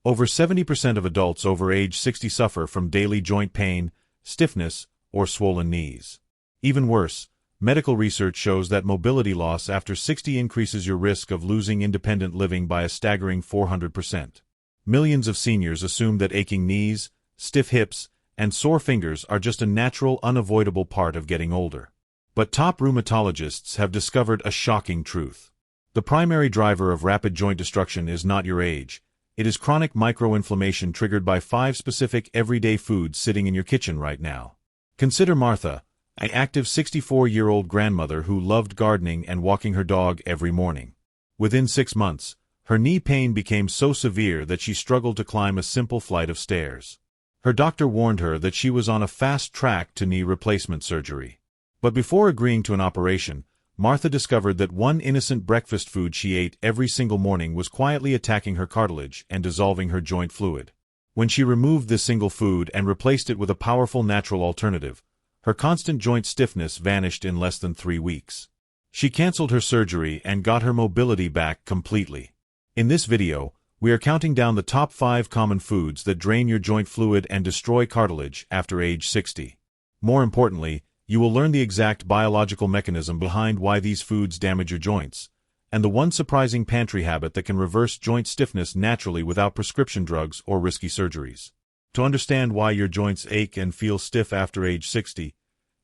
Over 70% of adults over age 60 suffer from daily joint pain, stiffness, or swollen knees. Even worse, medical research shows that mobility loss after 60 increases your risk of losing independent living by a staggering 400%. Millions of seniors assume that aching knees, stiff hips, and sore fingers are just a natural, unavoidable part of getting older. But top rheumatologists have discovered a shocking truth. The primary driver of rapid joint destruction is not your age. It is chronic microinflammation triggered by 5 specific everyday foods sitting in your kitchen right now. Consider Martha, an active 64-year-old grandmother who loved gardening and walking her dog every morning. Within 6 months, her knee pain became so severe that she struggled to climb a simple flight of stairs. Her doctor warned her that she was on a fast track to knee replacement surgery. But before agreeing to an operation, Martha discovered that one innocent breakfast food she ate every single morning was quietly attacking her cartilage and dissolving her joint fluid. When she removed this single food and replaced it with a powerful natural alternative, her constant joint stiffness vanished in less than 3 weeks. She canceled her surgery and got her mobility back completely. In this video, we are counting down the top 5 common foods that drain your joint fluid and destroy cartilage after age 60. More importantly, you will learn the exact biological mechanism behind why these foods damage your joints, and the one surprising pantry habit that can reverse joint stiffness naturally without prescription drugs or risky surgeries. To understand why your joints ache and feel stiff after age 60,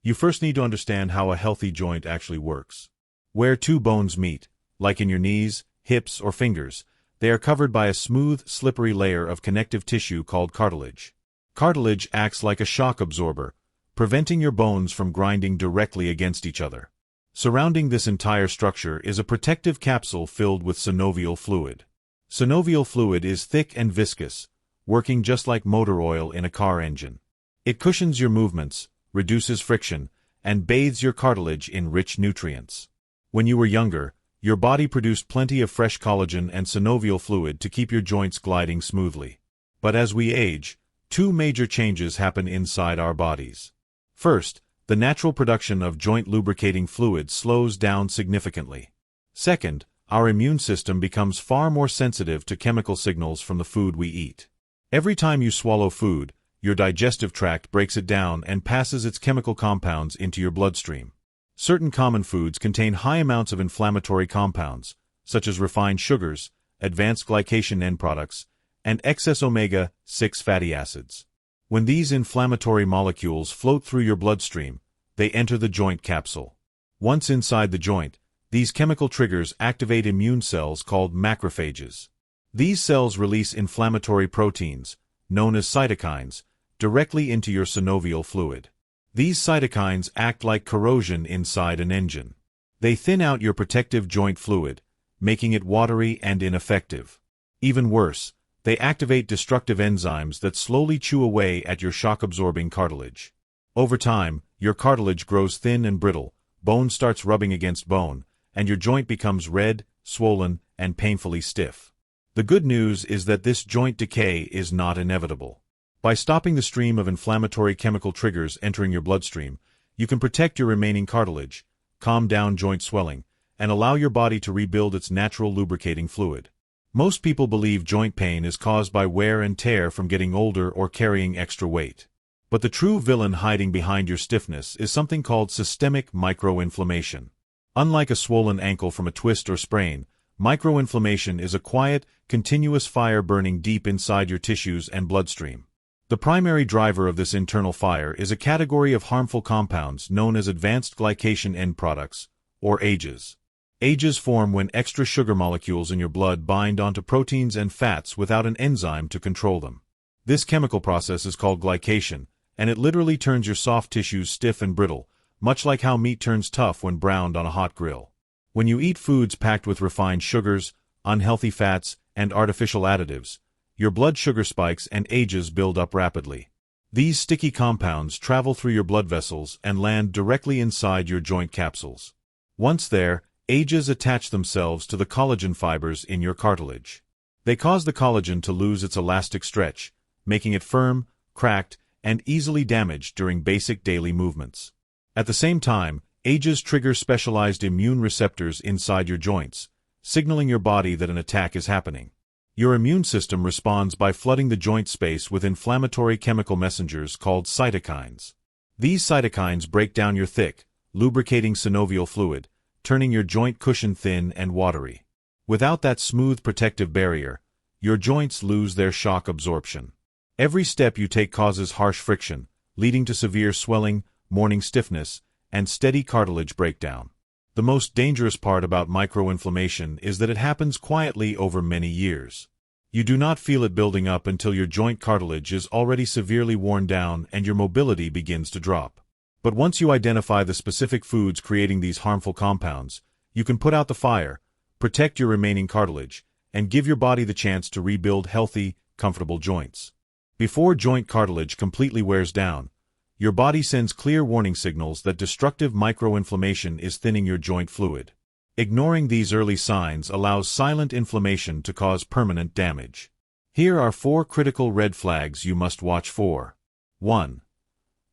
you first need to understand how a healthy joint actually works. Where 2 bones meet, like in your knees, hips, or fingers, they are covered by a smooth, slippery layer of connective tissue called cartilage. Cartilage acts like a shock absorber, preventing your bones from grinding directly against each other. Surrounding this entire structure is a protective capsule filled with synovial fluid. Synovial fluid is thick and viscous, working just like motor oil in a car engine. It cushions your movements, reduces friction, and bathes your cartilage in rich nutrients. When you were younger, your body produced plenty of fresh collagen and synovial fluid to keep your joints gliding smoothly. But as we age, 2 major changes happen inside our bodies. First, the natural production of joint lubricating fluid slows down significantly. Second, our immune system becomes far more sensitive to chemical signals from the food we eat. Every time you swallow food, your digestive tract breaks it down and passes its chemical compounds into your bloodstream. Certain common foods contain high amounts of inflammatory compounds, such as refined sugars, advanced glycation end-products, and excess omega-6 fatty acids. When these inflammatory molecules float through your bloodstream, they enter the joint capsule. Once inside the joint, these chemical triggers activate immune cells called macrophages. These cells release inflammatory proteins, known as cytokines, directly into your synovial fluid. These cytokines act like corrosion inside an engine. They thin out your protective joint fluid, making it watery and ineffective. Even worse, they activate destructive enzymes that slowly chew away at your shock-absorbing cartilage. Over time, your cartilage grows thin and brittle, bone starts rubbing against bone, and your joint becomes red, swollen, and painfully stiff. The good news is that this joint decay is not inevitable. By stopping the stream of inflammatory chemical triggers entering your bloodstream, you can protect your remaining cartilage, calm down joint swelling, and allow your body to rebuild its natural lubricating fluid. Most people believe joint pain is caused by wear and tear from getting older or carrying extra weight. But the true villain hiding behind your stiffness is something called systemic microinflammation. Unlike a swollen ankle from a twist or sprain, microinflammation is a quiet, continuous fire burning deep inside your tissues and bloodstream. The primary driver of this internal fire is a category of harmful compounds known as Advanced Glycation End-products, or AGEs. AGEs form when extra sugar molecules in your blood bind onto proteins and fats without an enzyme to control them. This chemical process is called glycation, and it literally turns your soft tissues stiff and brittle, much like how meat turns tough when browned on a hot grill. When you eat foods packed with refined sugars, unhealthy fats, and artificial additives, your blood sugar spikes and AGEs build up rapidly. These sticky compounds travel through your blood vessels and land directly inside your joint capsules. Once there, AGEs attach themselves to the collagen fibers in your cartilage. They cause the collagen to lose its elastic stretch, making it firm, cracked, and easily damaged during basic daily movements. At the same time, AGEs trigger specialized immune receptors inside your joints, signaling your body that an attack is happening. Your immune system responds by flooding the joint space with inflammatory chemical messengers called cytokines. These cytokines break down your thick, lubricating synovial fluid, turning your joint cushion thin and watery. Without that smooth protective barrier, your joints lose their shock absorption. Every step you take causes harsh friction, leading to severe swelling, morning stiffness, and steady cartilage breakdown. The most dangerous part about microinflammation is that it happens quietly over many years. You do not feel it building up until your joint cartilage is already severely worn down and your mobility begins to drop. But once you identify the specific foods creating these harmful compounds, you can put out the fire, protect your remaining cartilage, and give your body the chance to rebuild healthy, comfortable joints. Before joint cartilage completely wears down, your body sends clear warning signals that destructive microinflammation is thinning your joint fluid. Ignoring these early signs allows silent inflammation to cause permanent damage. Here are 4 critical red flags you must watch for. 1.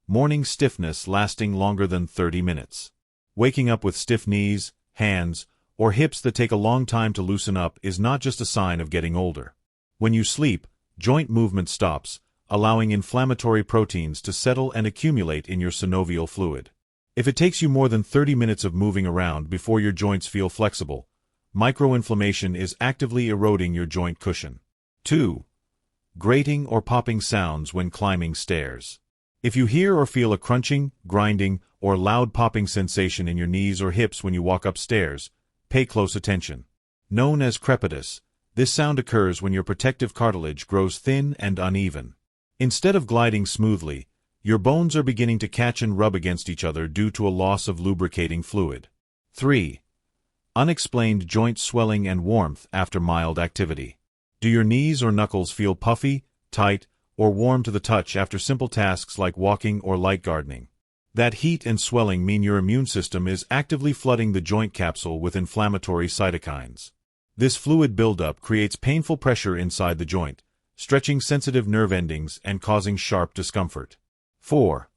Morning stiffness lasting longer than 30 minutes. Waking up with stiff knees, hands, or hips that take a long time to loosen up is not just a sign of getting older. When you sleep, joint movement stops, allowing inflammatory proteins to settle and accumulate in your synovial fluid. If it takes you more than 30 minutes of moving around before your joints feel flexible, microinflammation is actively eroding your joint cushion. 2. Grating or popping sounds when climbing stairs. If you hear or feel a crunching, grinding, or loud popping sensation in your knees or hips when you walk upstairs, pay close attention. Known as crepitus, this sound occurs when your protective cartilage grows thin and uneven. Instead of gliding smoothly, your bones are beginning to catch and rub against each other due to a loss of lubricating fluid. 3. Unexplained joint swelling and warmth after mild activity. Do your knees or knuckles feel puffy, tight, or warm to the touch after simple tasks like walking or light gardening? That heat and swelling mean your immune system is actively flooding the joint capsule with inflammatory cytokines. This fluid buildup creates painful pressure inside the joint, stretching sensitive nerve endings and causing sharp discomfort. 4.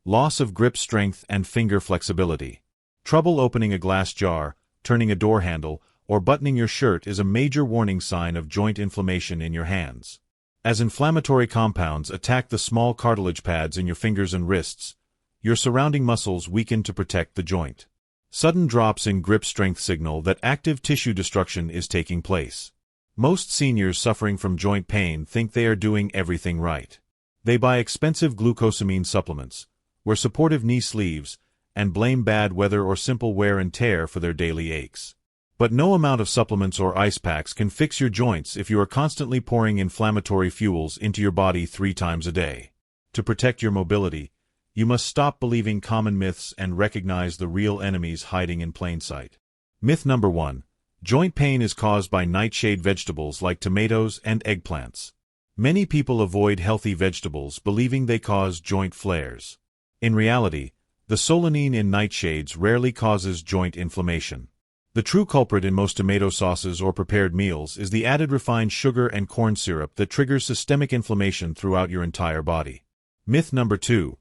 Loss of grip strength and finger flexibility. Trouble opening a glass jar, turning a door handle, or buttoning your shirt is a major warning sign of joint inflammation in your hands. As inflammatory compounds attack the small cartilage pads in your fingers and wrists, your surrounding muscles weaken to protect the joint. Sudden drops in grip strength signal that active tissue destruction is taking place. Most seniors suffering from joint pain think they are doing everything right. They buy expensive glucosamine supplements, wear supportive knee sleeves, and blame bad weather or simple wear and tear for their daily aches. But no amount of supplements or ice packs can fix your joints if you are constantly pouring inflammatory fuels into your body 3 times a day. To protect your mobility, you must stop believing common myths and recognize the real enemies hiding in plain sight. Myth number 1. Joint pain is caused by nightshade vegetables like tomatoes and eggplants. Many people avoid healthy vegetables believing they cause joint flares. In reality, the solanine in nightshades rarely causes joint inflammation. The true culprit in most tomato sauces or prepared meals is the added refined sugar and corn syrup that triggers systemic inflammation throughout your entire body. Myth number 2.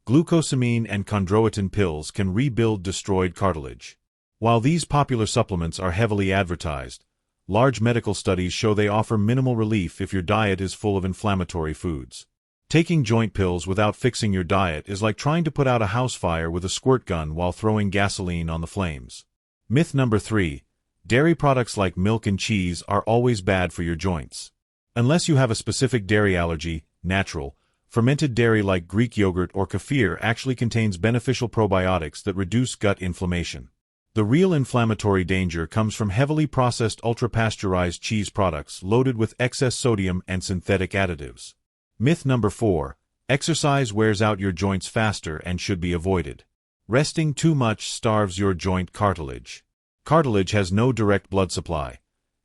Glucosamine and chondroitin pills can rebuild destroyed cartilage. While these popular supplements are heavily advertised, large medical studies show they offer minimal relief if your diet is full of inflammatory foods. Taking joint pills without fixing your diet is like trying to put out a house fire with a squirt gun while throwing gasoline on the flames. Myth number 3. Dairy products like milk and cheese are always bad for your joints. Unless you have a specific dairy allergy, natural, fermented dairy like Greek yogurt or kefir actually contains beneficial probiotics that reduce gut inflammation. The real inflammatory danger comes from heavily processed ultra-pasteurized cheese products loaded with excess sodium and synthetic additives. Myth number 4. Exercise wears out your joints faster and should be avoided. Resting too much starves your joint cartilage. Cartilage has no direct blood supply.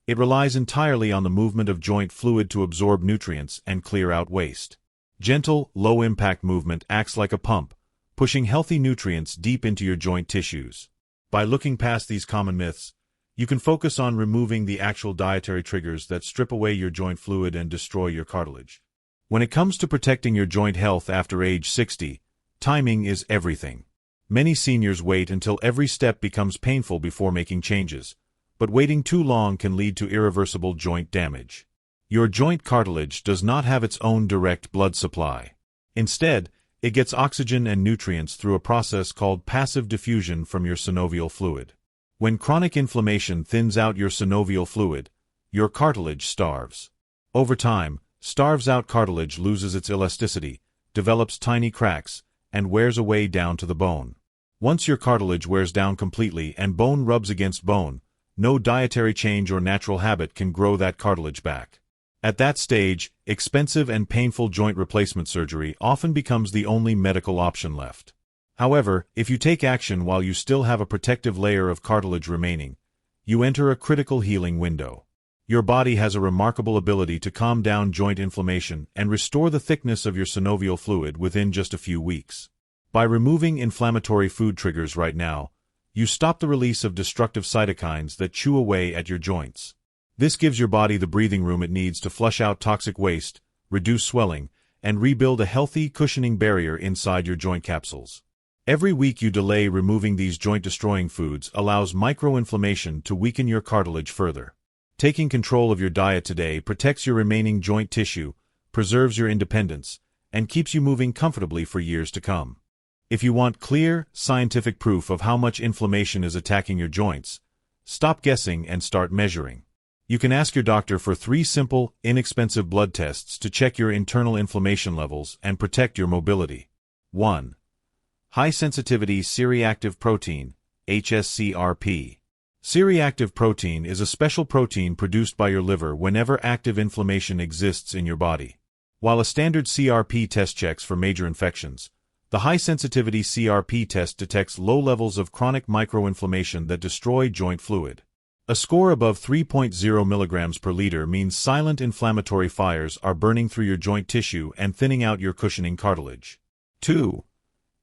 It relies entirely on the movement of joint fluid to absorb nutrients and clear out waste. Gentle, low-impact movement acts like a pump, pushing healthy nutrients deep into your joint tissues. By looking past these common myths, you can focus on removing the actual dietary triggers that strip away your joint fluid and destroy your cartilage. When it comes to protecting your joint health after age 60, timing is everything. Many seniors wait until every step becomes painful before making changes, but waiting too long can lead to irreversible joint damage. Your joint cartilage does not have its own direct blood supply. Instead, it gets oxygen and nutrients through a process called passive diffusion from your synovial fluid. When chronic inflammation thins out your synovial fluid, your cartilage starves. Over time, starves-out cartilage loses its elasticity, develops tiny cracks, and wears away down to the bone. Once your cartilage wears down completely and bone rubs against bone, no dietary change or natural habit can grow that cartilage back. At that stage, expensive and painful joint replacement surgery often becomes the only medical option left. However, if you take action while you still have a protective layer of cartilage remaining, you enter a critical healing window. Your body has a remarkable ability to calm down joint inflammation and restore the thickness of your synovial fluid within just a few weeks. By removing inflammatory food triggers right now, you stop the release of destructive cytokines that chew away at your joints. This gives your body the breathing room it needs to flush out toxic waste, reduce swelling, and rebuild a healthy, cushioning barrier inside your joint capsules. Every week you delay removing these joint-destroying foods allows microinflammation to weaken your cartilage further. Taking control of your diet today protects your remaining joint tissue, preserves your independence, and keeps you moving comfortably for years to come. If you want clear, scientific proof of how much inflammation is attacking your joints, stop guessing and start measuring. You can ask your doctor for 3 simple, inexpensive blood tests to check your internal inflammation levels and protect your mobility. 1. High-sensitivity C-reactive protein, hs-CRP. C-reactive protein is a special protein produced by your liver whenever active inflammation exists in your body. While a standard CRP test checks for major infections, the high-sensitivity CRP test detects low levels of chronic microinflammation that destroy joint fluid. A score above 3.0 mg per liter means silent inflammatory fires are burning through your joint tissue and thinning out your cushioning cartilage. 2.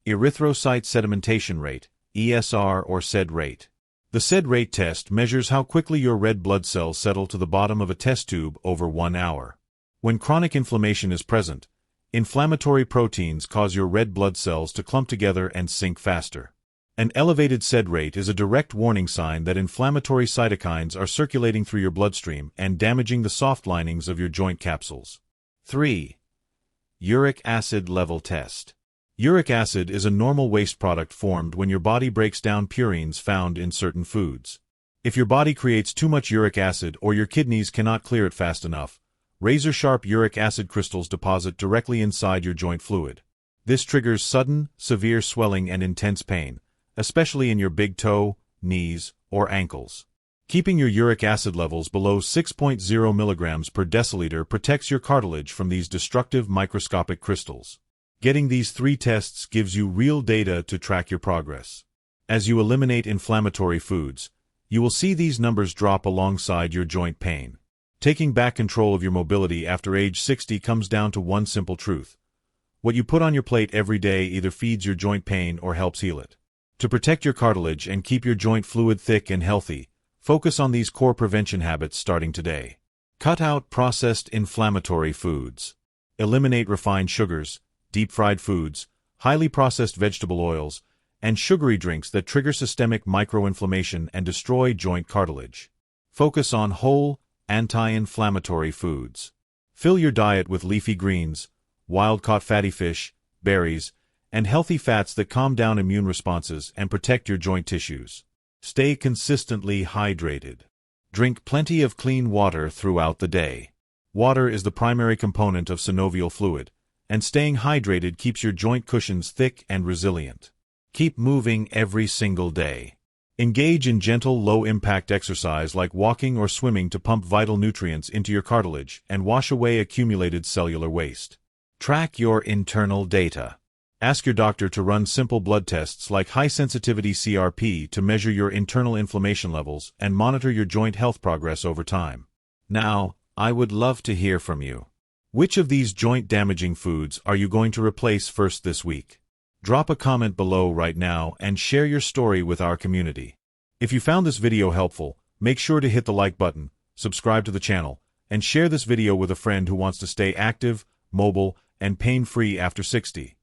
Erythrocyte sedimentation rate, ESR or Sed Rate. The Sed Rate test measures how quickly your red blood cells settle to the bottom of a test tube over 1 hour. When chronic inflammation is present, inflammatory proteins cause your red blood cells to clump together and sink faster. An elevated Sed Rate is a direct warning sign that inflammatory cytokines are circulating through your bloodstream and damaging the soft linings of your joint capsules. 3. Uric acid level test. Uric acid is a normal waste product formed when your body breaks down purines found in certain foods. If your body creates too much uric acid or your kidneys cannot clear it fast enough, razor-sharp uric acid crystals deposit directly inside your joint fluid. This triggers sudden, severe swelling and intense pain, especially in your big toe, knees, or ankles. Keeping your uric acid levels below 6.0 mg per deciliter protects your cartilage from these destructive microscopic crystals. Getting these 3 tests gives you real data to track your progress. As you eliminate inflammatory foods, you will see these numbers drop alongside your joint pain. Taking back control of your mobility after age 60 comes down to one simple truth. What you put on your plate every day either feeds your joint pain or helps heal it. To protect your cartilage and keep your joint fluid thick and healthy, focus on these core prevention habits starting today. Cut out processed inflammatory foods. Eliminate refined sugars, deep-fried foods, highly processed vegetable oils, and sugary drinks that trigger systemic microinflammation and destroy joint cartilage. Focus on whole, anti-inflammatory foods. Fill your diet with leafy greens, wild-caught fatty fish, berries, and healthy fats that calm down immune responses and protect your joint tissues. Stay consistently hydrated. Drink plenty of clean water throughout the day. Water is the primary component of synovial fluid, and staying hydrated keeps your joint cushions thick and resilient. Keep moving every single day. Engage in gentle, low-impact exercise like walking or swimming to pump vital nutrients into your cartilage and wash away accumulated cellular waste. Track your internal data. Ask your doctor to run simple blood tests like high-sensitivity CRP to measure your internal inflammation levels and monitor your joint health progress over time. Now, I would love to hear from you. Which of these joint-damaging foods are you going to replace first this week? Drop a comment below right now and share your story with our community. If you found this video helpful, make sure to hit the like button, subscribe to the channel, and share this video with a friend who wants to stay active, mobile, and pain-free after 60.